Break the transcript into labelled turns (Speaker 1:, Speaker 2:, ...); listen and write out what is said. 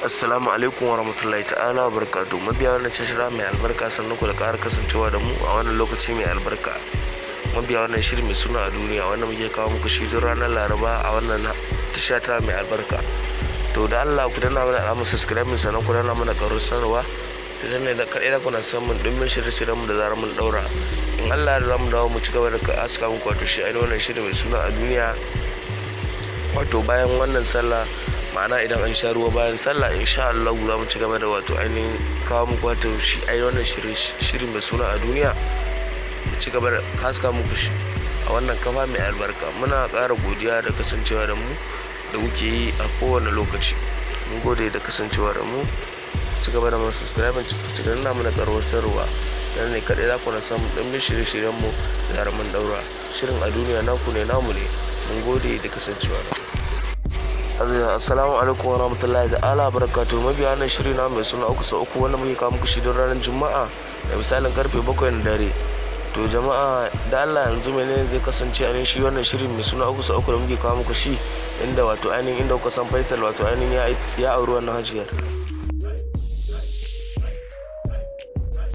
Speaker 1: Assalamu alaikum warahmatullahi ta'ala barakatuh. Mabiya wannan tashar mai albarka, sannan ku da ƙara kasancewa da mu a wannan lokaci mai albarka. Mabiya wannan shiri mai suna a duniya, wannan muke kawo muku shi duk ranar Laraba a wannan tasha ta mai albarka. To da Allah ku danna mana alamar subscribe, sannan ku danna mana ƙarar sanarwa. Da sannan da kaɗai da kuna samun ɗumbin shirye-shiryen mu da zarar mun ɗaura. In Allah ya zamu dawo mu ci gaba da aska muku wato shi ainihin wannan shiri mai suna a duniya. Wato bayan wannan sallah, ma'ana idan an sha ruwa bayan sallah, insha Allah za mu ci gaba da wato ainihin kawo muku wato shi wannan shiri mai suna a duniya, mu ci gaba da haska muku shi a wannan kafa mai albarka. Muna ƙara godiya da kasancewa da mu da kuke yi a kowane lokaci. Mun gode da kasancewa da mu. Ci gaba da masu subscribe cikin na mana karuwar sarwa, dan ne kaɗai za ku na samun ɗumbin shirye-shiryen mu da zarar mun daura. Shirin a duniya naku ne, namu ne. Mun gode da kasancewa da mu. Assalamu alaikum wa rahmatullahi ta'ala barakatuhu. Mabiya wannan shiri na mai suna 3 wanda muke kawo muku shi don ranar Juma'a da misalin karfe 7 na dare. To jama'a da Allah yanzu menene zai kasance a shi wannan shiri mai suna 3 da muke kawo muku shi, inda wato ainihin inda kuka san Faisal wato ainihin ya auri wannan hajiyar.